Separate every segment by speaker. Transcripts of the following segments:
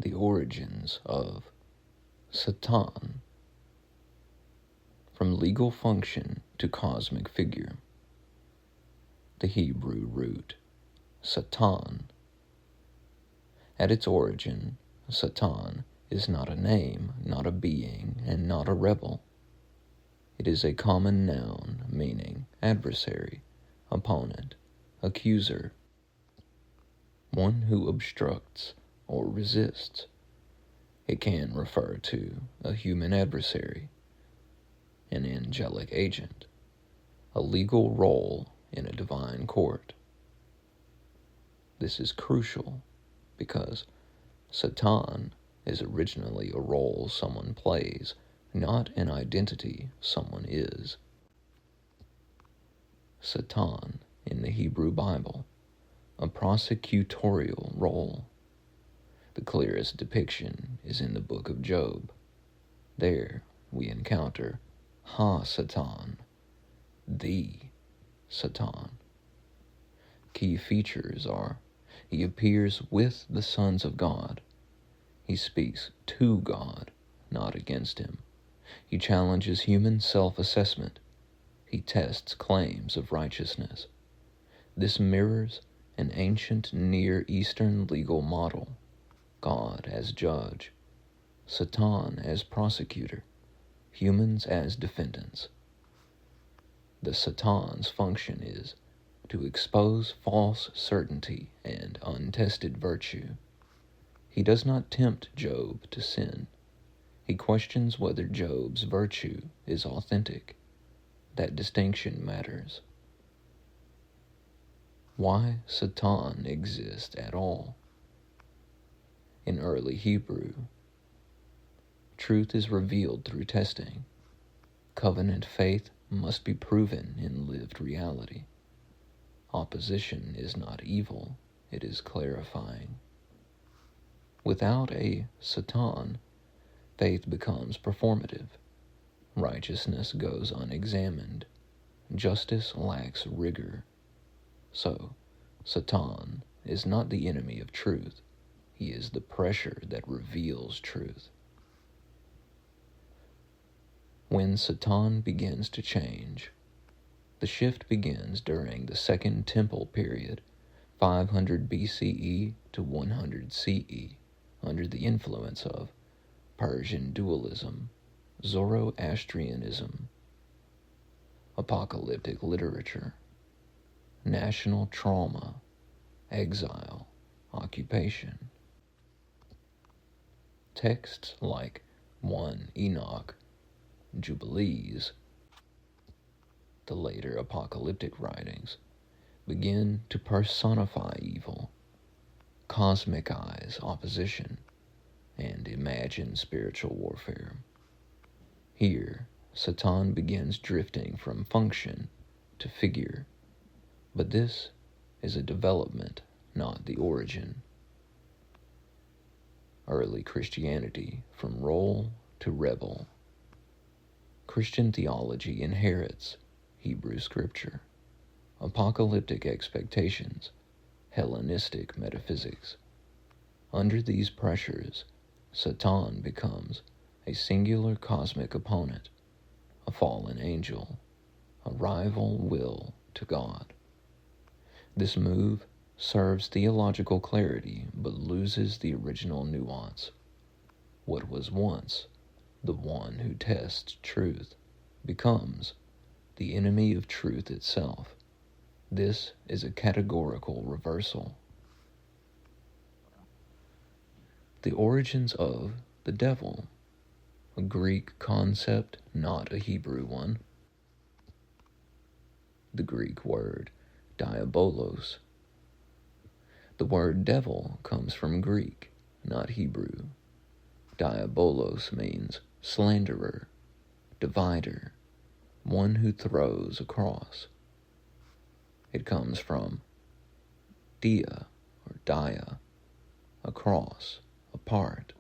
Speaker 1: The origins of Satan. From legal function to cosmic figure. The Hebrew root, Satan. At its origin, Satan is not a name, not a being, and not a rebel. It is a common noun meaning adversary, opponent, accuser, one who obstructs or resists. It can refer to a human adversary, an angelic agent, a legal role in a divine court. This is crucial because Satan is originally a role someone plays, not an identity someone is. Satan in the Hebrew Bible, a prosecutorial role. The clearest depiction is in the book of Job. There we encounter Ha-Satan, the Satan. Key features are: he appears with the sons of God. He speaks to God, not against him. He challenges human self-assessment. He tests claims of righteousness. This mirrors an ancient Near Eastern legal model: God as judge, Satan as prosecutor, humans as defendants. The Satan's function is to expose false certainty and untested virtue. He does not tempt Job to sin. He questions whether Job's virtue is authentic. That distinction matters. Why Satan exists at all? In early Hebrew, truth is revealed through testing. Covenant faith must be proven in lived reality. Opposition is not evil, it is clarifying. Without a Satan, faith becomes performative. Righteousness goes unexamined. Justice lacks rigor. So, Satan is not the enemy of truth. He is the pressure that reveals truth. When Satan begins to change, the shift begins during the Second Temple period, 500 BCE to 100 CE, under the influence of Persian dualism, Zoroastrianism, apocalyptic literature, national trauma, exile, occupation. Texts like 1 Enoch, Jubilees, the later apocalyptic writings, begin to personify evil, cosmicize opposition, and imagine spiritual warfare. Here, Satan begins drifting from function to figure, but this is a development, not the origin. Early Christianity, from role to rebel. Christian theology inherits Hebrew scripture, apocalyptic expectations, Hellenistic metaphysics. Under these pressures, Satan becomes a singular cosmic opponent, a fallen angel, a rival will to God. This move serves theological clarity but loses the original nuance. What was once the one who tests truth becomes the enemy of truth itself. This is a categorical reversal. The origins of the devil, a Greek concept, not a Hebrew one. The Greek word diabolos. The word devil comes from Greek, not Hebrew. Diabolos means slanderer, divider, one who throws across. It comes from dia or dia, across, apart,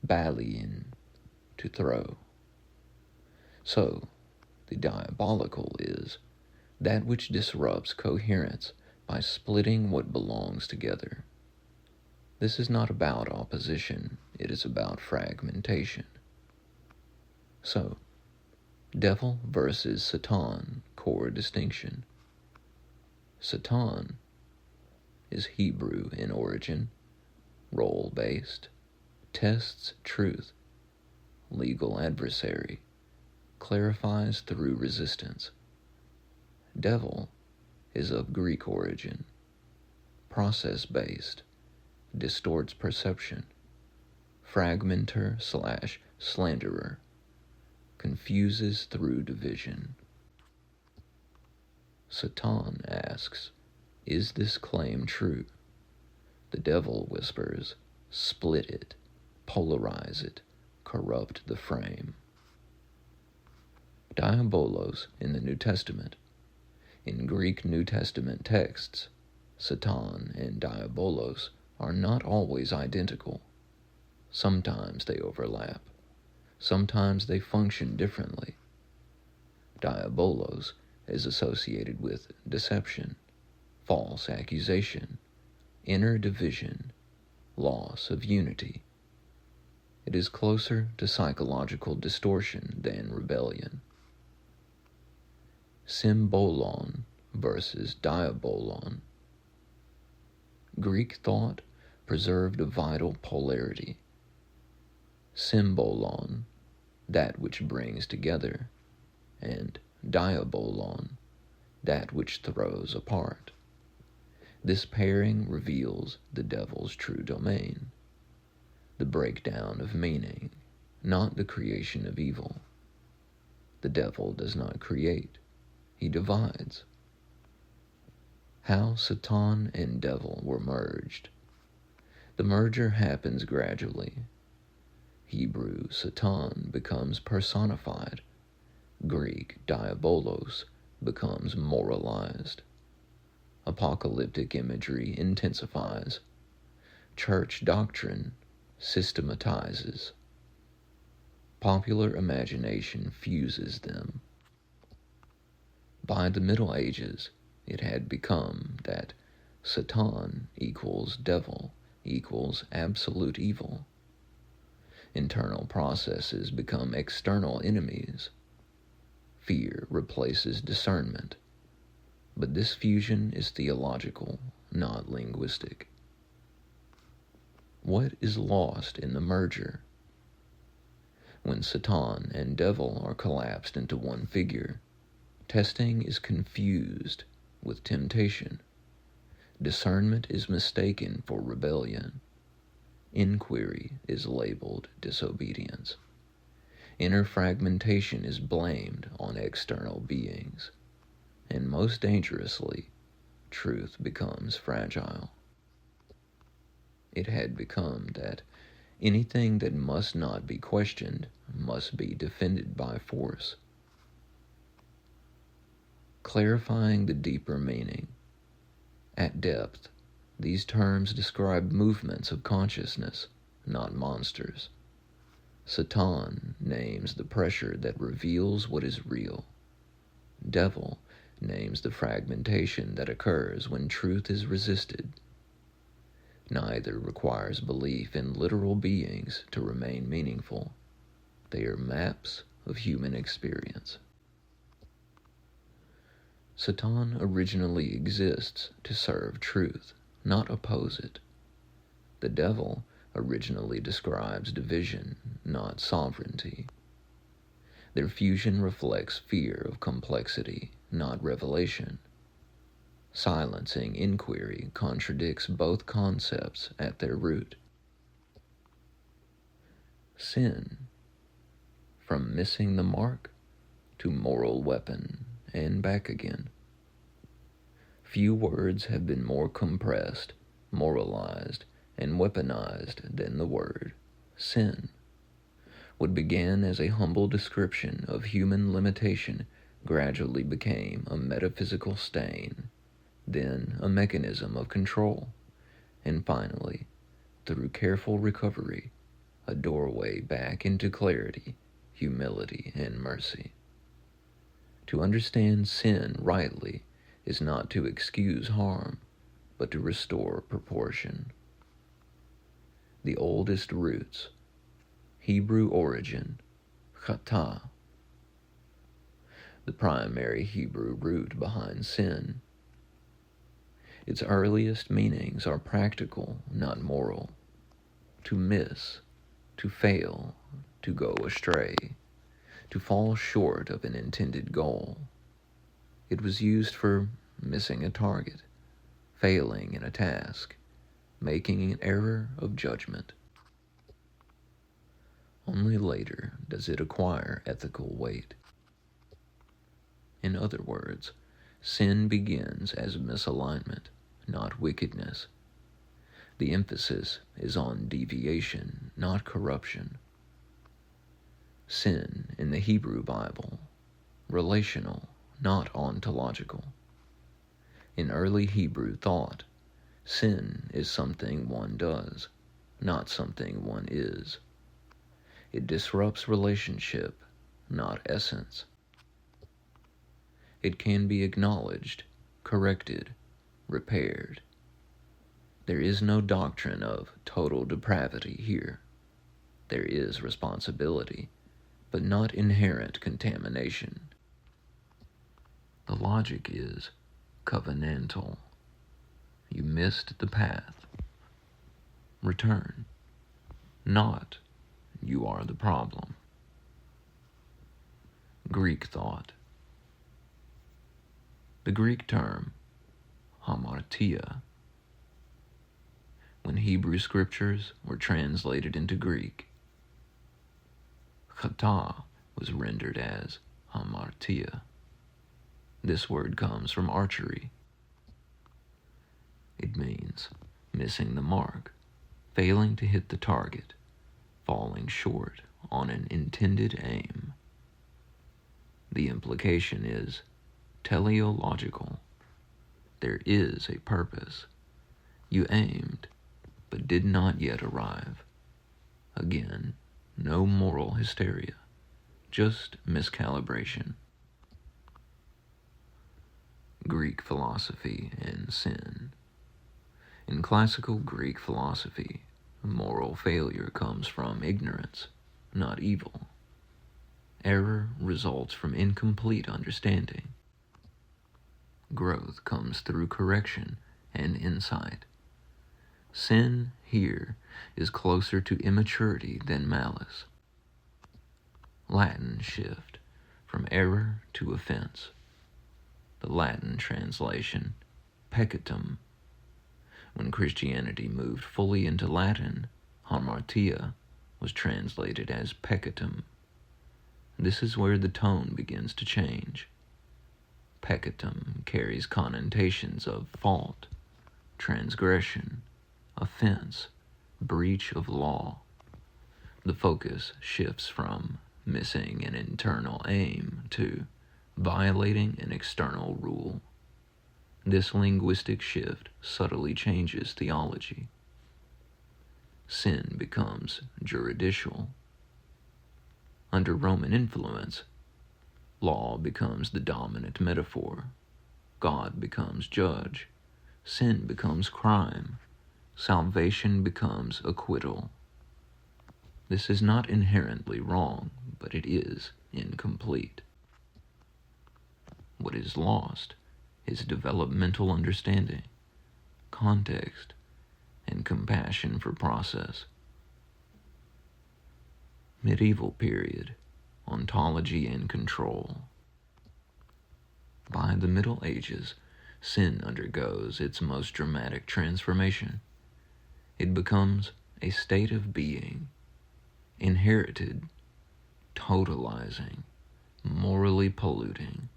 Speaker 1: ballein, to throw. So, the diabolical is that which disrupts coherence by splitting what belongs together. This is not about opposition, it is about fragmentation. So, devil versus Satan, core distinction. Satan is Hebrew in origin, role-based, tests truth, legal adversary, clarifies through resistance. Devil is of Greek origin, process-based, distorts perception, fragmenter/slanderer, confuses through division. Satan asks, is this claim true? The devil whispers, split it, polarize it, corrupt the frame. Diabolos in the New Testament. In Greek New Testament texts, Satan and Diabolos are not always identical. Sometimes they overlap. Sometimes they function differently. Diabolos is associated with deception, false accusation, inner division, loss of unity. It is closer to psychological distortion than rebellion. Symbolon versus diabolon. Greek thought preserved a vital polarity. Symbolon, that which brings together, and diabolon, that which throws apart. This pairing reveals the devil's true domain, the breakdown of meaning, not the creation of evil. The devil does not create, he divides. How Satan and devil were merged. The merger happens gradually. Hebrew Satan becomes personified. Greek diabolos becomes moralized. Apocalyptic imagery intensifies. Church doctrine systematizes. Popular imagination fuses them. By the Middle Ages, it had become that Satan equals devil equals absolute evil. Internal processes become external enemies. Fear replaces discernment. But this fusion is theological, not linguistic. What is lost in the merger? When Satan and devil are collapsed into one figure, testing is confused with temptation. Discernment is mistaken for rebellion. Inquiry is labeled disobedience. Inner fragmentation is blamed on external beings. And most dangerously, truth becomes fragile. It had become that anything that must not be questioned must be defended by force. Clarifying the deeper meaning. At depth, these terms describe movements of consciousness, not monsters. Satan names the pressure that reveals what is real. Devil names the fragmentation that occurs when truth is resisted. Neither requires belief in literal beings to remain meaningful. They are maps of human experience. Satan originally exists to serve truth, not oppose it. The devil originally describes division, not sovereignty. Their fusion reflects fear of complexity, not revelation. Silencing inquiry contradicts both concepts at their root. Sin, from missing the mark to moral weapon and back again. Few words have been more compressed, moralized, and weaponized than the word sin. What began as a humble description of human limitation gradually became a metaphysical stain, then a mechanism of control, and finally, through careful recovery, a doorway back into clarity, humility, and mercy. To understand sin rightly is not to excuse harm, but to restore proportion. the oldest roots, Hebrew origin, chata, the primary Hebrew root behind sin. Its earliest meanings are practical, not moral. To miss, to fail, to go astray, to fall short of an intended goal. It was used for missing a target, failing in a task, making an error of judgment. Only later does it acquire ethical weight. In other words, sin begins as misalignment, not wickedness. The emphasis is on deviation, not corruption. Sin in the Hebrew Bible, relational, not ontological. In early Hebrew thought, sin is something one does, not something one is. It disrupts relationship, not essence. It can be acknowledged, corrected, repaired. There is no doctrine of total depravity here. There is responsibility, but not inherent contamination. The logic is covenantal. You missed the path. Return. Not, you are the problem. Greek thought. The Greek term, hamartia, when Hebrew scriptures were translated into Greek, chata was rendered as hamartia. This word comes from archery. It means missing the mark, failing to hit the target, falling short on an intended aim. The implication is teleological. There is a purpose. You aimed, but did not yet arrive. Again, no moral hysteria, just miscalibration. Greek philosophy and sin. In classical Greek philosophy, moral failure comes from ignorance, not evil. Error results from incomplete understanding. Growth comes through correction and insight. Sin here is closer to immaturity than malice. Latin shift from error to offense. The Latin translation, peccatum. When Christianity moved fully into Latin, hamartia was translated as peccatum. This is where the tone begins to change. Peccatum carries connotations of fault, transgression, offense, breach of law. The focus shifts from missing an internal aim to violating an external rule. This linguistic shift subtly changes theology. Sin becomes juridical. Under Roman influence, law becomes the dominant metaphor. God becomes judge. Sin becomes crime. Salvation becomes acquittal. This is not inherently wrong, but it is incomplete. What is lost is developmental understanding, context, and compassion for process. Medieval period, ontology and control. By the Middle Ages, sin undergoes its most dramatic transformation. It becomes a state of being, inherited, totalizing, morally polluting.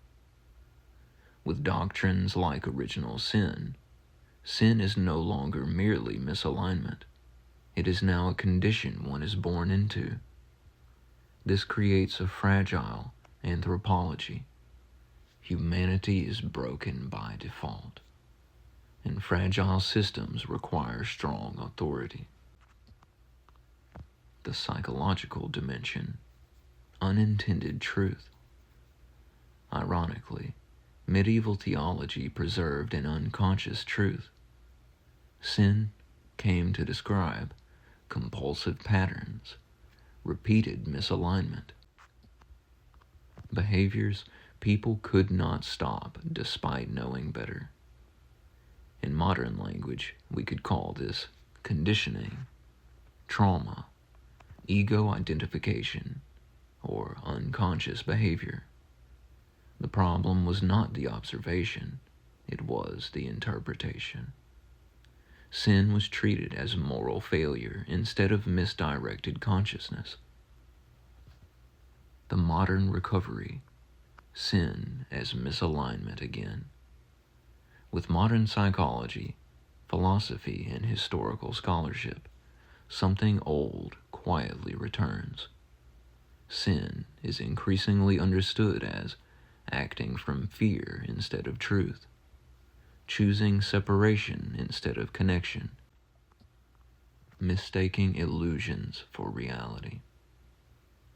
Speaker 1: With doctrines like original sin, sin is no longer merely misalignment. It is now a condition one is born into. This creates a fragile anthropology. Humanity is broken by default, and fragile systems require strong authority. The psychological dimension, unintended truth. Ironically, medieval theology preserved an unconscious truth. Sin came to describe compulsive patterns, repeated misalignment. Behaviors people could not stop despite knowing better. In modern language, we could call this conditioning, trauma, ego identification, or unconscious behavior. The problem was not the observation, it was the interpretation. Sin was treated as moral failure instead of misdirected consciousness. The modern recovery, sin as misalignment again. With modern psychology, philosophy, and historical scholarship, something old quietly returns. Sin is increasingly understood as acting from fear instead of truth, choosing separation instead of connection, mistaking illusions for reality.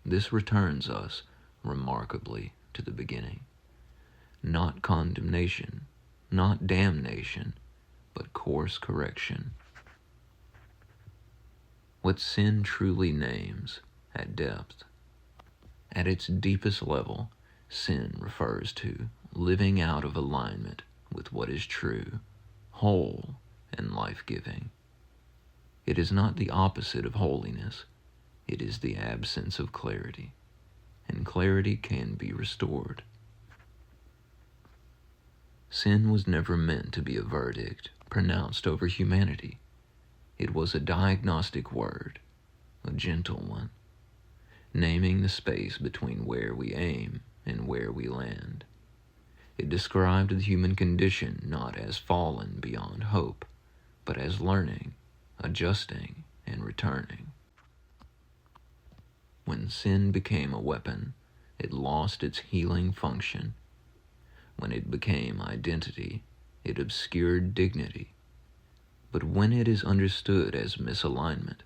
Speaker 1: This returns us, remarkably, to the beginning. Not condemnation, not damnation, but course correction. What sin truly names at depth. At its deepest level, sin refers to living out of alignment with what is true, whole, and life-giving. It is not the opposite of holiness. It is the absence of clarity, and clarity can be restored. Sin was never meant to be a verdict pronounced over humanity. It was a diagnostic word, a gentle one, naming the space between where we aim and where we land. It described the human condition not as fallen beyond hope, but as learning, adjusting, and returning. When sin became a weapon, it lost its healing function. When it became identity, it obscured dignity. But when it is understood as misalignment,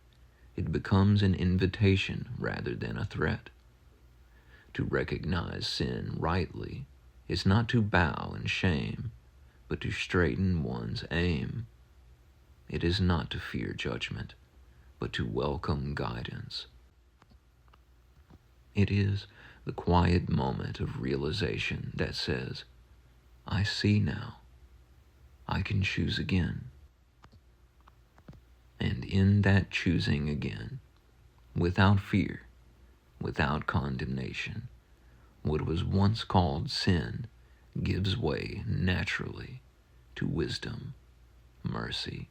Speaker 1: it becomes an invitation rather than a threat. To recognize sin rightly is not to bow in shame, but to straighten one's aim. It is not to fear judgment, but to welcome guidance. It is the quiet moment of realization that says, I see now. I can choose again. And in that choosing again, without fear, without condemnation, what was once called sin gives way naturally to wisdom, mercy,